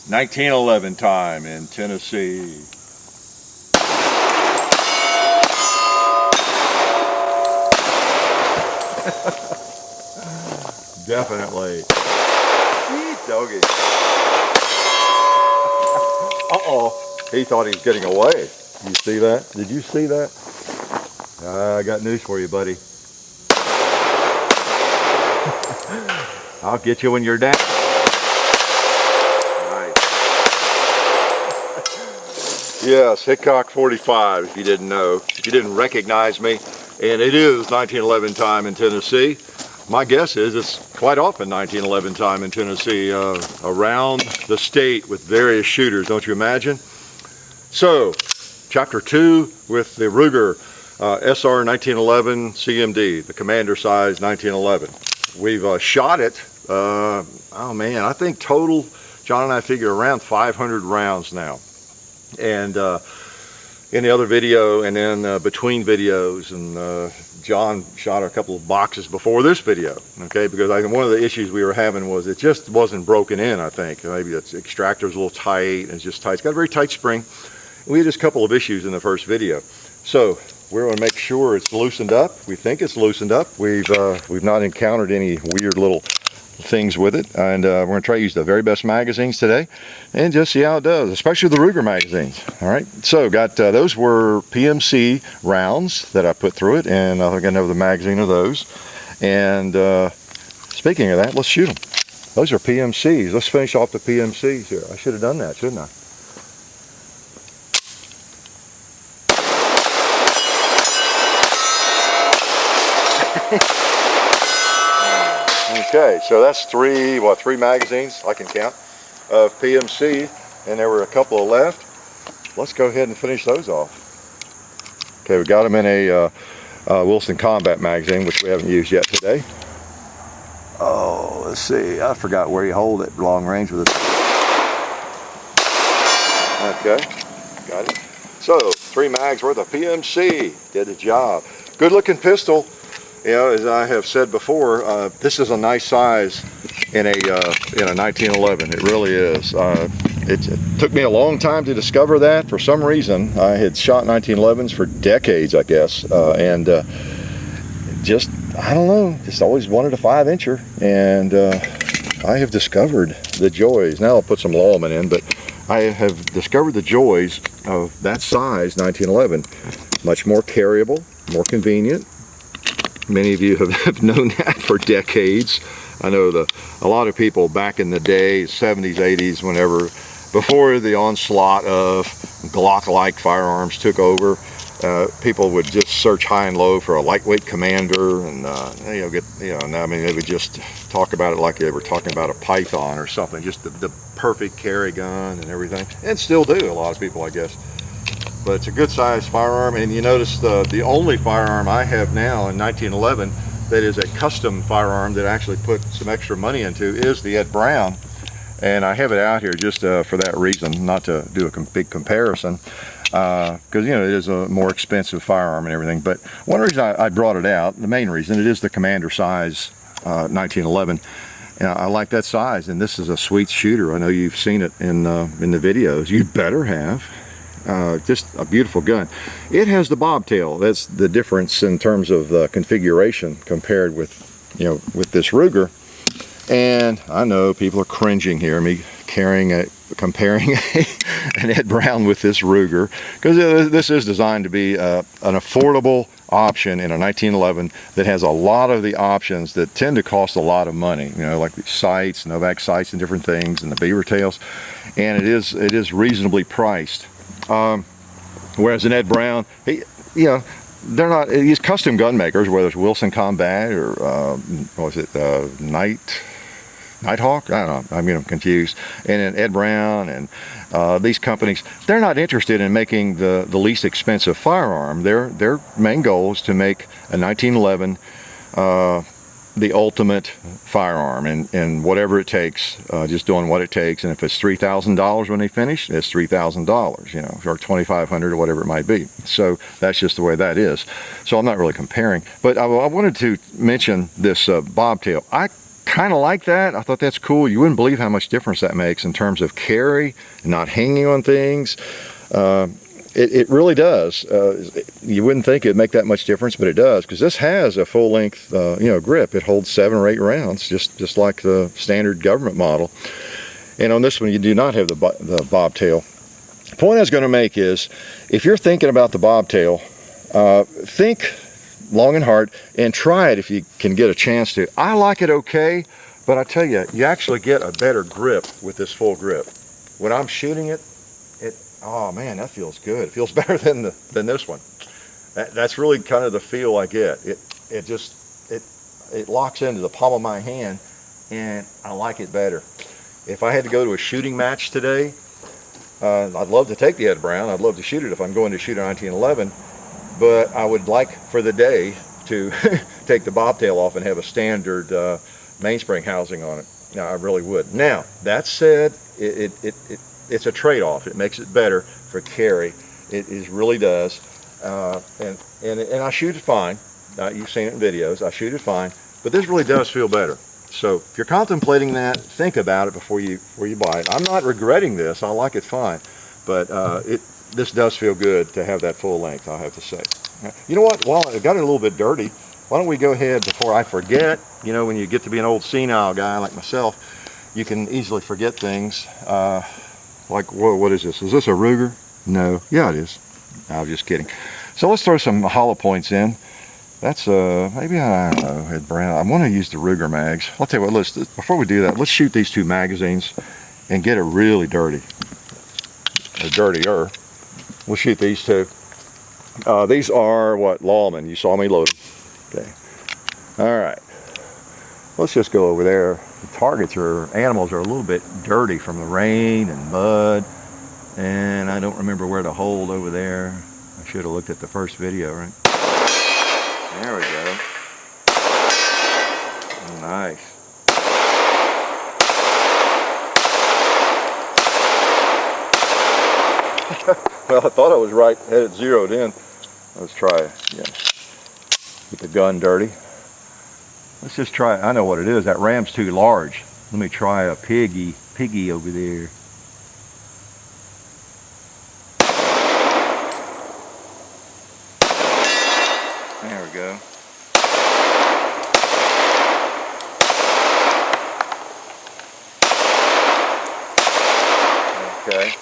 1911 time in Tennessee. Definitely. Doggy. Uh-oh. He thought he was getting away. You see that? Did you see that? I got news for you, buddy. I'll get you when you're down. Nice. Yes, Hickok 45, if you didn't know. If you didn't recognize me. And it is 1911 time in Tennessee. My guess is it's quite often 1911 time in Tennessee, around the state with various shooters, don't you imagine? So, chapter 2 with the Ruger SR1911 CMD, the commander size 1911. We've shot it, oh man, I think total, John and I figure around 500 rounds now. And in the other video and then between videos, and John shot a couple of boxes before this video, okay, because one of the issues we were having was it just wasn't broken in, I think. Maybe the extractor's a little tight, and it's just tight. It's got a very tight spring. We had just a couple of issues in the first video. So we're going to make sure it's loosened up. We think it's loosened up. We've not encountered any weird little things with it, and we're going to try to use the very best magazines today and just see how it does, especially the Ruger magazines. All right, so got those were PMC rounds that I put through it, and I think I know the magazine of those. And speaking of that, let's shoot them. Those are PMCs. Let's finish off the PMCs here. I should have done that, shouldn't I? Okay, so that's three magazines I can count of PMC, and there were a couple of left. Let's go ahead and finish those off. Okay, we got them in a Wilson Combat magazine, which we haven't used yet today. Oh, let's see, I forgot where you hold it, long range with it. Okay, got it. So, 3 mags worth of PMC, did the job. Good looking pistol. You know, as I have said before, this is a nice size in a 1911. It really is. It took me a long time to discover that. For some reason, I had shot 1911s for decades, I guess, and just, I don't know, just always wanted a 5-incher, and I have discovered the joys. Now I'll put some Lawman in, but I have discovered the joys of that size 1911. Much more carryable, more convenient. Many of you have known that for decades. I know a lot of people back in the day, 70s, 80s, whenever, before the onslaught of Glock-like firearms took over, people would just search high and low for a lightweight commander, and I mean, they would just talk about it like they were talking about a python or something, just the perfect carry gun and everything, and still do, a lot of people, I guess. But it's a good sized firearm, and you notice the only firearm I have now in 1911 that is a custom firearm that I actually put some extra money into is the Ed Brown. And I have it out here just for that reason, not to do a big comparison, because you know, it is a more expensive firearm and everything. But one reason I brought it out, the main reason, it is the commander size 1911. And I like that size, and this is a sweet shooter. I know you've seen it in the videos. You better have. Just a beautiful gun. It has the bobtail. That's the difference in terms of the configuration compared with, you know, with this Ruger. And I know people are cringing here, me comparing an Ed Brown with this Ruger, because this is designed to be an affordable option in a 1911 that has a lot of the options that tend to cost a lot of money, you know, like the sights, Novak sights and different things, and the beaver tails, and it is reasonably priced. Whereas an Ed Brown, they're not, these custom gun makers, whether it's Wilson Combat or what was it, Nighthawk? I don't know, I'm getting confused. And then Ed Brown and these companies, they're not interested in making the least expensive firearm. Their main goal is to make a 1911 the ultimate firearm, and whatever it takes, just doing what it takes. And if it's $3,000 when they finish, it's $3,000, you know, or $2,500 or whatever it might be. So that's just the way that is. So I'm not really comparing, but I wanted to mention this bobtail. kind of like that. I thought that's cool. You wouldn't believe how much difference that makes in terms of carry and not hanging on things. It really does. You wouldn't think it'd make that much difference, but it does, because this has a full-length grip. It holds 7 or 8 rounds, just like the standard government model. And on this one, you do not have the bobtail. The point I was going to make is, if you're thinking about the bobtail, think long and hard and try it if you can get a chance to. I like it okay, but I tell you, you actually get a better grip with this full grip. When I'm shooting it, oh man, that feels good. It feels better than this one. That's really kind of the feel I get. It locks into the palm of my hand, and I like it better. If I had to go to a shooting match today, I'd love to take the Ed Brown. I'd love to shoot it if I'm going to shoot a 1911, but I would like for the day to take the bobtail off and have a standard mainspring housing on it. Now, I really would. Now, that said, it's a trade-off. It makes it better for carry. It really does. And I shoot it fine. You've seen it in videos. I shoot it fine, but this really does feel better. So if you're contemplating that, think about it before you buy it. I'm not regretting this. I like it fine, but this does feel good to have that full length, I have to say. You know what? While it got a little bit dirty, why don't we go ahead before I forget? You know, when you get to be an old senile guy like myself, you can easily forget things. Like, whoa, what is this? Is this a Ruger? No. Yeah, it is. I was just kidding. So let's throw some hollow points in. That's maybe, I don't know, Ed Brown. I want to use the Ruger mags. I'll tell you what, before we do that, let's shoot these 2 magazines and get it really dirty. Or dirtier. We'll shoot these 2. These are, what, Lawman. You saw me load them. Okay. All right. Let's just go over there. The animals are a little bit dirty from the rain and mud. And I don't remember where to hold over there. I should have looked at the first video, right? There we go. Nice. Well, I thought I was right, had it zeroed in. Let's try it again. Get the gun dirty. Let's just try it. I know what it is. That ram's too large. Let me try a piggy over there. There we go. Okay.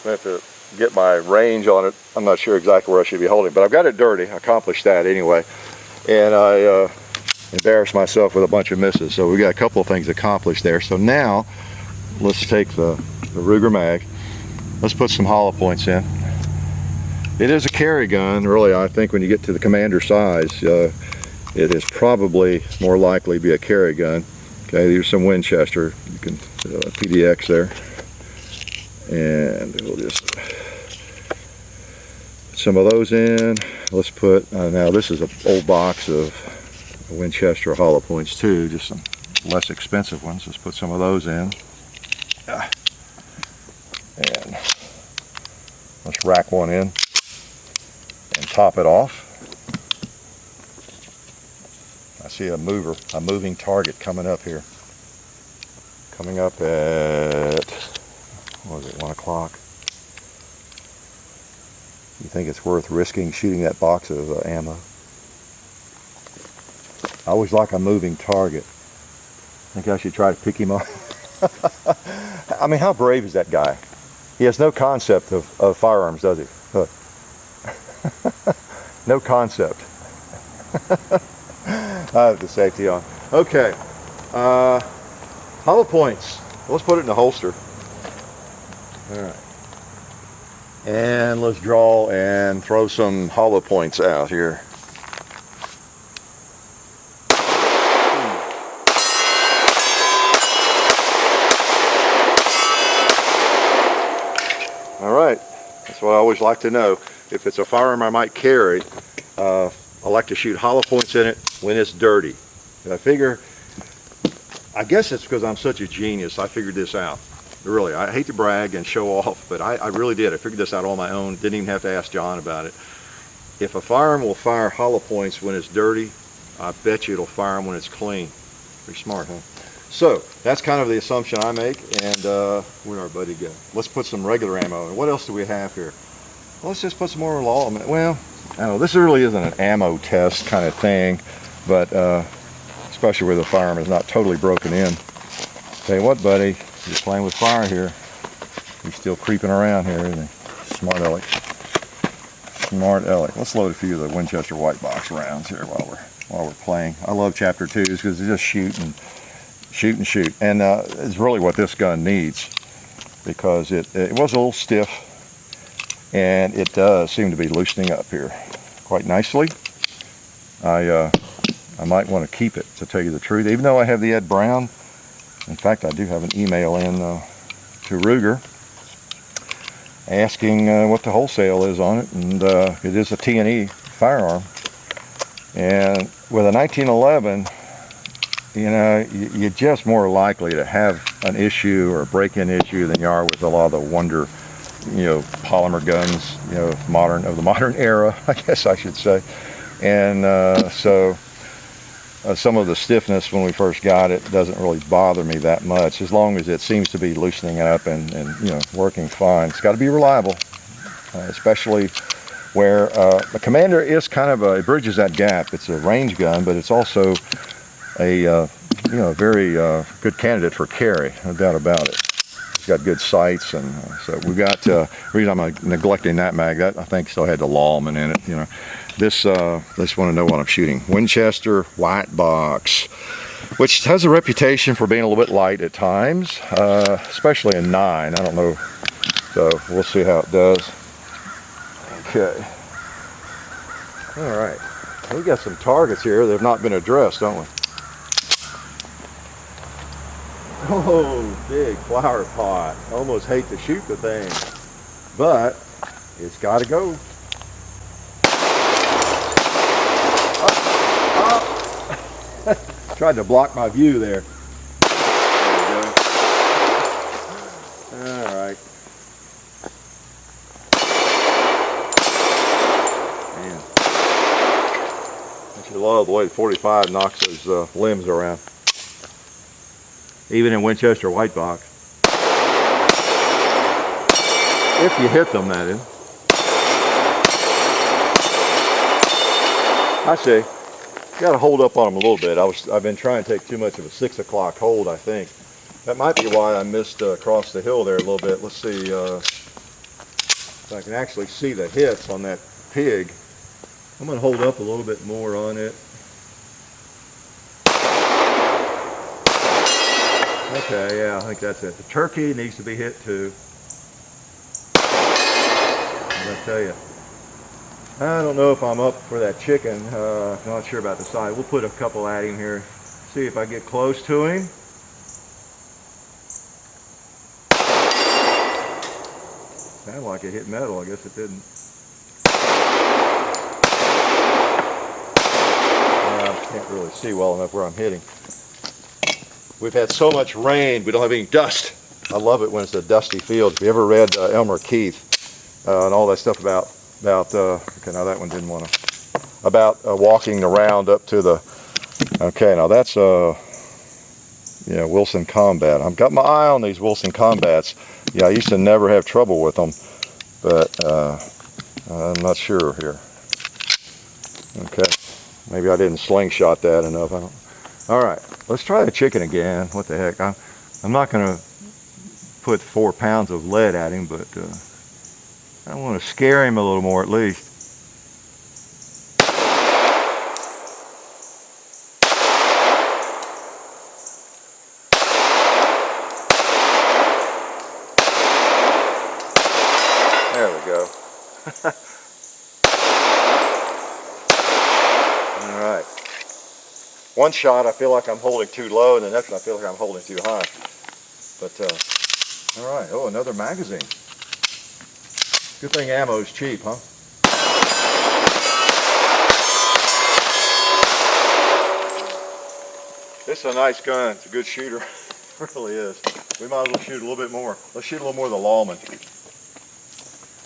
I have to get my range on it. I'm not sure exactly where I should be holding, but I've got it dirty. I accomplished that anyway. And I embarrassed myself with a bunch of misses. So we got a couple of things accomplished there. So now let's take the Ruger mag. Let's put some hollow points in. It is a carry gun, really. I think when you get to the commander size, it is probably more likely to be a carry gun. Okay, there's some Winchester. You can PDX there, and we'll just put some of those in. Let's put now this is an old box of Winchester hollow points too, just some less expensive ones. Let's put some of those in, and let's rack one in and top it off. I see a moving target coming up here. Coming up at, what was it, 1 o'clock? You think it's worth risking shooting that box of ammo? I always like a moving target. I think I should try to pick him up. I mean, how brave is that guy? He has no concept of firearms, does he? Look. No concept. I have the safety on. Okay. Hollow points. Let's put it in the holster. All right. And let's draw and throw some hollow points out here. All right. That's what I always like to know. If it's a firearm I might carry, I like to shoot hollow points in it when it's dirty. I figure, I guess it's because I'm such a genius, I figured this out. Really, I hate to brag and show off, but I really did. I figured this out on my own. Didn't even have to ask John about it. If a firearm will fire hollow points when it's dirty, I bet you it'll fire them when it's clean. Pretty smart, huh? So that's kind of the assumption I make. And where'd our buddy go? Let's put some regular ammo in. What else do we have here? Well, let's just put some more law. Well, I don't know, this really isn't an ammo test kind of thing, but especially where the firearm is not totally broken in. Tell you what, buddy, you're playing with fire here. He's still creeping around here, isn't he? Smart aleck. Smart aleck. Let's load a few of the Winchester white box rounds here while we're playing. I love Chapter 2s because they just shoot and shoot and shoot. And it's really what this gun needs, because it was a little stiff, and it does seem to be loosening up here quite nicely. I might want to keep it, to tell you the truth, even though I have the Ed Brown. In fact, I do have an email in to Ruger asking what the wholesale is on it, and it is a T&E firearm. And with a 1911, you know, you're just more likely to have an issue or a break-in issue than you are with a lot of the wonder, you know, polymer guns, you know, of the modern era, I guess I should say. And so some of the stiffness when we first got it doesn't really bother me that much, as long as it seems to be loosening up and you know, working fine. It's got to be reliable, especially where the Commander is kind of it bridges that gap. It's a range gun, but it's also a you know, very good candidate for carry, no doubt about it. It's got good sights, and so we got. The reason I'm neglecting that mag, that I think still had the Lawman in it. You know, this just want to know what I'm shooting. Winchester white box, which has a reputation for being a little bit light at times, especially in 9. I don't know, so we'll see how it does. Okay. All right. We got some targets here that have not been addressed, don't we? Oh, big flower pot. I almost hate to shoot the thing, but it's got to go. Tried to block my view there. There we go. All right. Man, I should love the way the 45 knocks those limbs around. Even in Winchester white box. If you hit them, that is. I see. Got to hold up on them a little bit. I've been trying to take too much of a 6 o'clock hold, I think. That might be why I missed across the hill there a little bit. Let's see if I can actually see the hits on that pig. I'm going to hold up a little bit more on it. Okay, yeah, I think that's it. The turkey needs to be hit too. I'm going to tell you, I don't know if I'm up for that chicken. Not sure about the size. We'll put a couple at him here. See if I get close to him. Sounded like it hit metal. I guess it didn't. I can't really see well enough where I'm hitting. We've had so much rain, we don't have any dust. I love it when it's a dusty field. If you ever read Elmer Keith and all that stuff about okay, now that one didn't want to, about walking around up to the, okay, now that's yeah, Wilson Combat. I've got my eye on these Wilson Combats. Yeah, I used to never have trouble with them, but I'm not sure here. Okay, maybe I didn't slingshot that enough. I don't. All right, let's try the chicken again. What the heck? I'm not going to put 4 pounds of lead at him, but I want to scare him a little more at least. There we go. All right. One shot I feel like I'm holding too low, and the next one I feel like I'm holding too high. But, all right. Oh, another magazine. Good thing ammo's cheap, huh? This is a nice gun. It's a good shooter. It really is. We might as well shoot a little bit more. Let's shoot a little more of the Lawman.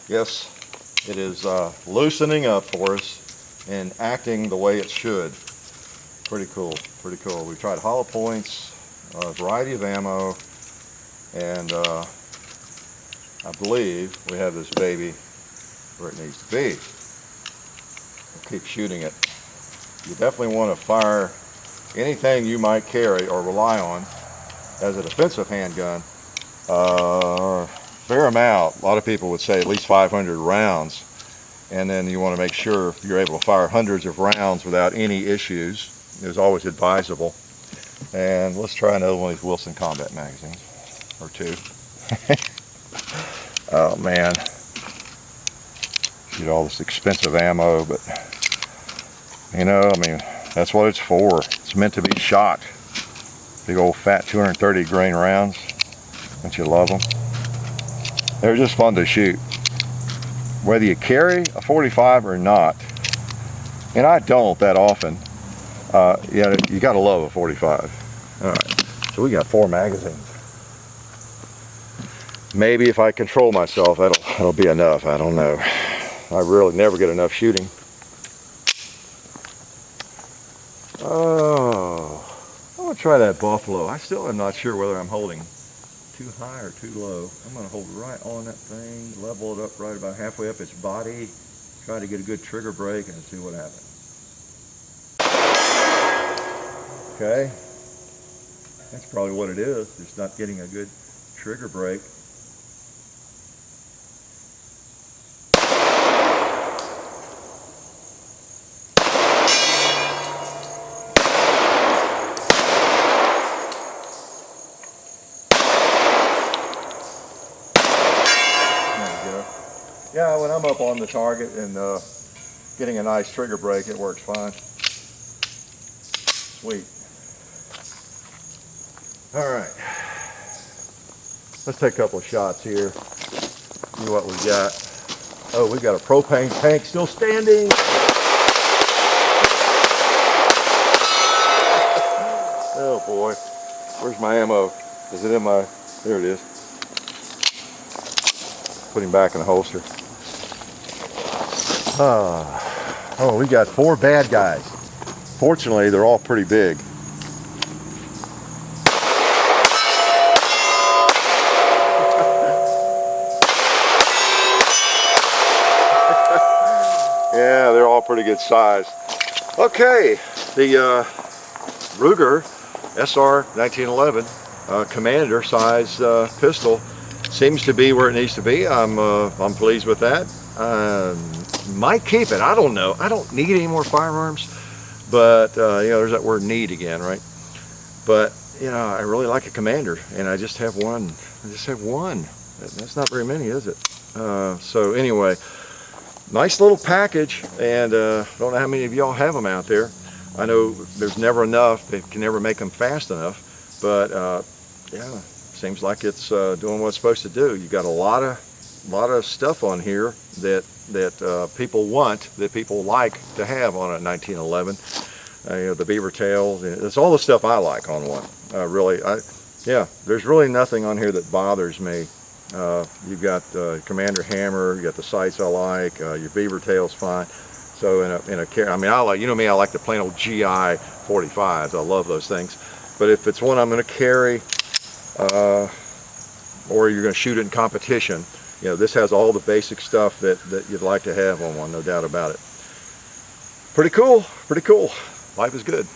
Yes, it is loosening up for us and acting the way it should. Pretty cool, pretty cool. We've tried hollow points, a variety of ammo, and I believe we have this baby where it needs to be. We'll keep shooting it. You definitely want to fire anything you might carry or rely on as a defensive handgun. Fair amount. A lot of people would say at least 500 rounds. And then you want to make sure you're able to fire hundreds of rounds without any issues. It's always advisable. And let's try another one of these Wilson Combat magazines, or two. Oh man, get all this expensive ammo, but you know, I mean, that's what it's for. It's meant to be shot. Big old fat 230 grain rounds. Don't you love them? They're just fun to shoot, whether you carry a 45 or not. And I don't that often. Yeah, you gotta love a 45. All right, so we got 4 magazines. Maybe if I control myself, that'll be enough. I don't know. I really never get enough shooting. Oh, I'm gonna try that buffalo. I still am not sure whether I'm holding too high or too low. I'm gonna hold right on that thing, level it up right about halfway up its body, try to get a good trigger break and see what happens. Okay, that's probably what it is, just not getting a good trigger break. Yeah, when I'm up on the target and getting a nice trigger break, it works fine. Sweet. All right. Let's take a couple of shots here. See what we got. Oh, we got a propane tank still standing. Oh boy. Where's my ammo? Is it in my... There it is. Put him back in the holster. Oh, we got 4 bad guys. Fortunately, they're all pretty big. Yeah, they're all pretty good size. Okay, the Ruger SR1911 Commander size pistol seems to be where it needs to be. I'm pleased with that. Might keep it. I don't know. I don't need any more firearms, but you know, there's that word "need" again, right? But you know, I really like a Commander, and I just have one. I just have one. That's not very many, is it? So anyway, nice little package, and don't know how many of y'all have them out there. I know there's never enough. They can never make them fast enough, but yeah. Seems like it's doing what it's supposed to do. You got a lot of stuff on here that people want, that people like to have on a 1911. You know, the beaver tails. It's all the stuff I like on one. Really, yeah. There's really nothing on here that bothers me. You've got Commander hammer. You got the sights I like. Your beaver tail's fine. So in a I mean, I like, you know me. I like the plain old GI 45s. I love those things. But if it's one I'm going to carry, or you're going to shoot it in competition, you know, this has all the basic stuff that you'd like to have on one, no doubt about it. Pretty cool, pretty cool. Life is good.